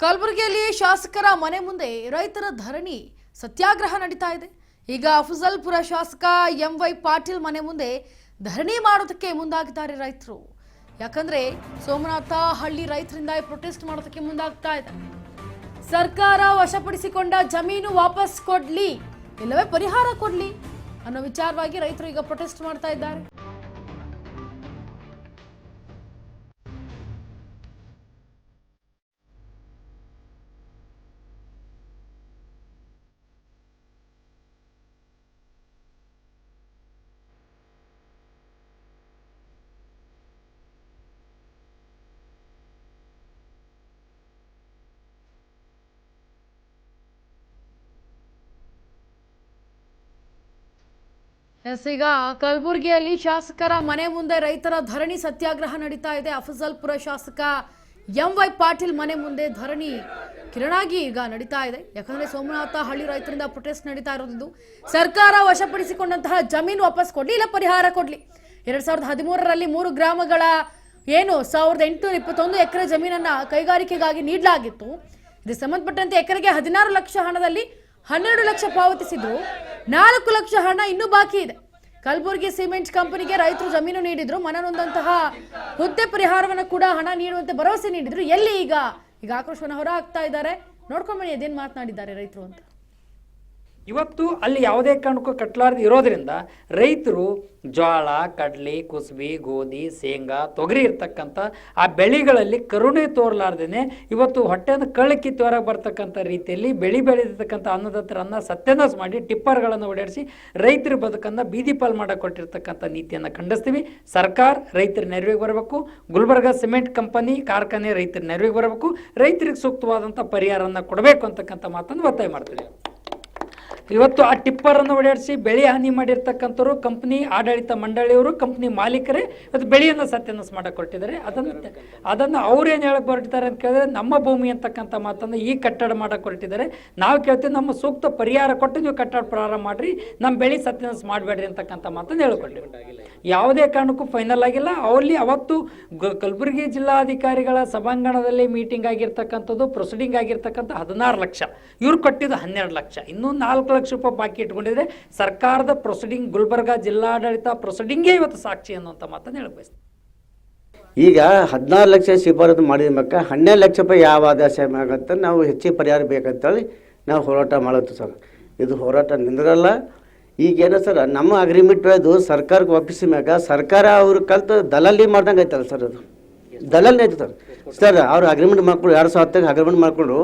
ಕಲಬುರಗಿಯಲ್ಲಿ ಶಾಸಕರ ಮನೆ ಮುಂದೆ ರೈತರ ಧರಣಿ ಸತ್ಯಾಗ್ರಹ ನಡೀತಾ ಇದೆ. ಈಗ ಅಫಜಲ್ಪುರ ಶಾಸಕ ಎಂವೈ ಪಾಟೀಲ್ ಮನೆ ಮುಂದೆ ಧರಣಿ ಮಾಡೋದಕ್ಕೆ ಮುಂದಾಗಿದ್ದಾರೆ ರೈತರು. ಯಾಕಂದ್ರೆ ಸೋಮನಾಥ ಹಳ್ಳಿ ರೈತರಿಂದ ಪ್ರೊಟೆಸ್ಟ್ ಮಾಡೋದಕ್ಕೆ ಮುಂದಾಗ್ತಾ ಇದೆ. ಸರ್ಕಾರ ವಶಪಡಿಸಿಕೊಂಡ ಜಮೀನು ವಾಪಸ್ ಕೊಡ್ಲಿ ಇಲ್ಲವೇ ಪರಿಹಾರ ಕೊಡ್ಲಿ ಅನ್ನೋ ವಿಚಾರವಾಗಿ ರೈತರು ಈಗ ಪ್ರೊಟೆಸ್ಟ್ ಮಾಡ್ತಾ ಇದ್ದಾರೆ. ಈಗ ಕಲಬುರಗಿಯಲ್ಲಿ ಶಾಸಕರ ಮನೆ ಮುಂದೆ ರೈತರ ಧರಣಿ ಸತ್ಯಾಗ್ರಹ ನಡೀತಾ ಇದೆ. ಅಫಜಲ್ಪುರ ಶಾಸಕ ಎಂವೈ ಪಾಟೀಲ್ ಮನೆ ಮುಂದೆ ಧರಣಿ ಕಿರಣಾಗಿ ಈಗ ನಡೀತಾ ಇದೆ. ಯಾಕಂದ್ರೆ ಸೋಮನಾಥ ಹಳ್ಳಿ ರೈತರಿಂದ ಪ್ರೊಟೆಸ್ಟ್ ನಡೀತಾ ಇರೋದು. ಸರ್ಕಾರ ವಶಪಡಿಸಿಕೊಂಡಂತಹ ಜಮೀನು ವಾಪಸ್ ಕೊಡ್ಲಿ ಇಲ್ಲ ಪರಿಹಾರ ಕೊಡ್ಲಿ. 2013ರಲ್ಲಿ 3 ಗ್ರಾಮಗಳ ಏನು 1821 ಎಕರೆ ಜಮೀನನ್ನ ಕೈಗಾರಿಕೆಗಾಗಿ ನೀಡಲಾಗಿತ್ತು. ಇದಕ್ಕೆ ಸಂಬಂಧಪಟ್ಟಂತೆ ಎಕರೆಗೆ 16 ಲಕ್ಷ ಹಣದಲ್ಲಿ 12 ಲಕ್ಷ ಪಾವತಿಸಿದ್ರು. 4 ಲಕ್ಷ ಹಣ ಇನ್ನೂ ಬಾಕಿ ಇದೆ. ಕಲಬುರಗಿ ಸಿಮೆಂಟ್ ಕಂಪನಿಗೆ ರೈತರು ಜಮೀನು ನೀಡಿದ್ರು. ಮನನೊಂದಂತಹ ಹುದ್ದೆ ಪರಿಹಾರವನ್ನು ಕೂಡ ಹಣ ನೀಡುವಂತೆ ಭರವಸೆ ನೀಡಿದ್ರು. ಎಲ್ಲಿ ಈಗ ಆಕ್ರೋಶವನ್ನು ಹೊರ ಹಾಕ್ತಾ ಇದ್ದಾರೆ. ನೋಡ್ಕೊಂಡು ಬನ್ನಿ ಅದೇನು ಮಾತನಾಡಿದ್ದಾರೆ ರೈತರು ಅಂತ. ಇವತ್ತು ಅಲ್ಲಿ ಯಾವುದೇ ಕಾರಣಕ್ಕೂ ಕಟ್ಟಲಾರದೆ ಇರೋದ್ರಿಂದ ರೈತರು ಜೋಳ, ಕಡ್ಲಿ, ಕುಸುಬಿ, ಗೋಧಿ, ಶೇಂಗಾ, ತೊಗರಿ ಇರ್ತಕ್ಕಂಥ ಆ ಬೆಳೆಗಳಲ್ಲಿ ಕರುಣೆ ತೋರಲಾರ್ದೇನೆ ಇವತ್ತು ಹೊಟ್ಟೆನ ಕಳ್ಳಕ್ಕಿತ್ತು ಹೊರಗೆ ಬರ್ತಕ್ಕಂಥ ರೀತಿಯಲ್ಲಿ ಬೆಳೆದಿರ್ತಕ್ಕಂಥ ಅನ್ನದಾತರನ್ನು ಸತ್ಯನಾಶ ಮಾಡಿ ಟಿಪ್ಪರ್ಗಳನ್ನು ಓಡಾಡಿಸಿ ರೈತರ ಬದುಕನ್ನು ಬೀದಿ ಪಾಲ್ ಮಾಡಕ್ಕೆ ಕೊಟ್ಟಿರ್ತಕ್ಕಂಥ ನೀತಿಯನ್ನು ಖಂಡಿಸ್ತೀವಿ. ಸರ್ಕಾರ ರೈತರ ನೆರವಿಗೆ ಬರಬೇಕು. ಗುಲ್ಬರ್ಗ ಸಿಮೆಂಟ್ ಕಂಪನಿ ಕಾರ್ಖಾನೆ ರೈತರ ನೆರವಿಗೆ ಬರಬೇಕು. ರೈತರಿಗೆ ಸೂಕ್ತವಾದಂಥ ಪರಿಹಾರವನ್ನು ಕೊಡಬೇಕು ಅಂತಕ್ಕಂಥ ಮಾತನ್ನು ಒತ್ತಾಯ ಮಾಡ್ತೀವಿ. ಇವತ್ತು ಆ ಟಿಪ್ಪರನ್ನು ಓಡಾಡಿಸಿ ಬೆಳೆ ಹಾನಿ ಮಾಡಿರ್ತಕ್ಕಂಥವ್ರು ಕಂಪ್ನಿ ಆಡಳಿತ ಮಂಡಳಿಯವರು, ಕಂಪ್ನಿ ಮಾಲೀಕರೇ ಇವತ್ತು ಬೆಳೆಯನ್ನು ಸತ್ಯನಾಶ ಮಾಡಕ್ಕೆ ಕೊಟ್ಟಿದ್ದಾರೆ. ಅದನ್ನು ಅವ್ರೇನು ಹೇಳಕ್ಕೆ ಹೊರಟಿದ್ದಾರೆ ಅಂತ ಕೇಳಿದ್ರೆ, ನಮ್ಮ ಭೂಮಿ ಅಂತಕ್ಕಂಥ ಮಾತನ್ನು ಈ ಕಟ್ಟಡ ಮಾಡಕ್ಕೆ ಹೊರಟಿದ್ದಾರೆ. ನಾವು ಕೇಳ್ತೀವಿ, ನಮ್ಮ ಸೂಕ್ತ ಪರಿಹಾರ ಕೊಟ್ಟು ನೀವು ಕಟ್ಟಡ ಪ್ರಾರಂಭ ಮಾಡಿರಿ, ನಮ್ಮ ಬೆಳೆ ಸತ್ಯನಾಶ ಮಾಡಬೇಡ್ರಿ ಅಂತಕ್ಕಂಥ ಮಾತನ್ನು ಹೇಳ್ಕೊಟ್ಟಿವಿ. ಯಾವುದೇ ಕಾರಣಕ್ಕೂ ಫೈನಲ್ ಆಗಿಲ್ಲ. ಅವಲ್ಲಿ ಅವತ್ತು ಕಲಬುರಗಿ ಜಿಲ್ಲಾಧಿಕಾರಿಗಳ ಸಭಾಂಗಣದಲ್ಲಿ ಮೀಟಿಂಗ್ ಆಗಿರ್ತಕ್ಕಂಥದ್ದು, ಪ್ರೊಸೀಡಿಂಗ್ ಆಗಿರ್ತಕ್ಕಂಥ 16 ಲಕ್ಷ, ಇವ್ರು ಕೊಟ್ಟಿದ್ದು 12 ಲಕ್ಷ, ಇನ್ನೂ 4 ಲಕ್ಷ ರೂಪಾಯಿ ಬಾಕಿ ಇಟ್ಕೊಂಡಿದ್ರೆ ಸರ್ಕಾರದ ಪ್ರೊಸೀಡಿಂಗ್, ಗುಲ್ಬರ್ಗಾ ಜಿಲ್ಲಾಡಳಿತ ಪ್ರೊಸೀಡಿಂಗೇ ಇವತ್ತು ಸಾಕ್ಷಿ ಅನ್ನುವಂಥ ಮಾತನ್ನು ಹೇಳಬೇಕು. ಈಗ 16 ಲಕ್ಷ ಶಿಫಾರಸು ಮಾಡಿದ ಮಕ್ಕ 12 ಲಕ್ಷ ರೂಪಾಯಿ ಯಾವ ಆದಾಯ ಆಗತ್ತೆ, ನಾವು ಹೆಚ್ಚಿಗೆ ಪರಿಹಾರ ಬೇಕಂತೇಳಿ ನಾವು ಹೋರಾಟ ಮಾಡುತ್ತೆ ಸರ್. ಇದು ಹೋರಾಟ ನಿಂದ್ರಲ್ಲ. ಈಗೇನ ಸರ್, ನಮ್ಮ ಅಗ್ರಿಮೆಂಟ್ ಅದು ಸರ್ಕಾರಕ್ಕೆ ಒಪ್ಪಿಸಿ ಮ್ಯಾಗ ಸರ್ಕಾರ ಅವ್ರು ಕಲ್ತು ದಲಾಲಿ ಮಾಡ್ದಂಗೆ ಐತಲ್ಲ ಸರ್. ಅದು ದಲಾಲಿ ಐತೆ ಸರ್. ಅವ್ರು ಅಗ್ರಿಮೆಂಟ್ ಮಾಡ್ಕೊಂಡು 2010 ಅಗ್ರಿಮೆಂಟ್ ಮಾಡಿಕೊಂಡು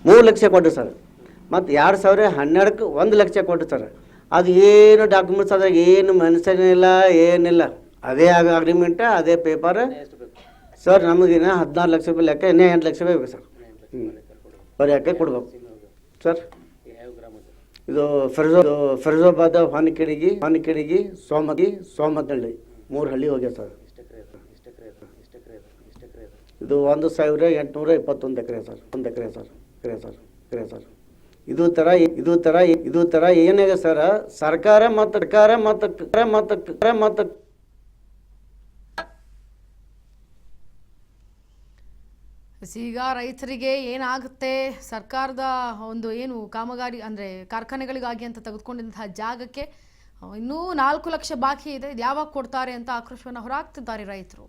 3 ಲಕ್ಷ ಕೊಟ್ಟರು ಸರ್. ಮತ್ತು 2012ಕ್ಕೆ 1 ಲಕ್ಷ ಕೊಟ್ಟರು ಸರ್. ಅದು ಏನು ಡಾಕ್ಯುಮೆಂಟ್ಸ್ ಅದ್ರಾಗ ಏನು ಮನುಷ್ಯನಿಲ್ಲ, ಏನಿಲ್ಲ. ಅದೇ ಅಗ್ರಿಮೆಂಟ, ಅದೇ ಪೇಪರ್ ಸರ್. ನಮಗಿನ 16 ಲಕ್ಷ ರೂಪಾಯಿ ಲೆಕ್ಕ, ಇನ್ನೇ 8 ಲಕ್ಷ ರೂಪಾಯಿ ಬೇಕು ಸರ್. ಬರೀ ಯಾಕೆ ಕೊಡ್ಬೇಕು ಸರ್. ಇದು ಫಿರೋಜಾಬಾದ್, ಹೊನಕೆಡಿಗಿ, ಸೋಮದಹಳ್ಳಿ 3 ಹಳ್ಳಿ ಹೋಗ್ಯಾವ ಸರ್. ಇದು 1821 ಎಕರೆ ಸರ್. 1 ಎಕರೆ ಸರ್. ಇದು ತರ ಏನಾಗ ಸರ್, ಸರ್ಕಾರ ಮತ್ತು ಈಗ ರೈತರಿಗೆ ಏನಾಗುತ್ತೆ, ಸರ್ಕಾರದ ಒಂದು ಏನು ಕಾಮಗಾರಿ ಅಂದರೆ ಕಾರ್ಖಾನೆಗಳಿಗಾಗಿ ಅಂತ ತೆಗೆದುಕೊಂಡಿದ್ದಂತಹ ಜಾಗಕ್ಕೆ ಇನ್ನೂ 4 ಲಕ್ಷ ಬಾಕಿ ಇದೆ. ಇದು ಯಾವಾಗ ಕೊಡ್ತಾರೆ ಅಂತ ಆಕ್ರೋಶವನ್ನು ಹೊರಹಾಕ್ತಿದ್ದಾರೆ ರೈತರು.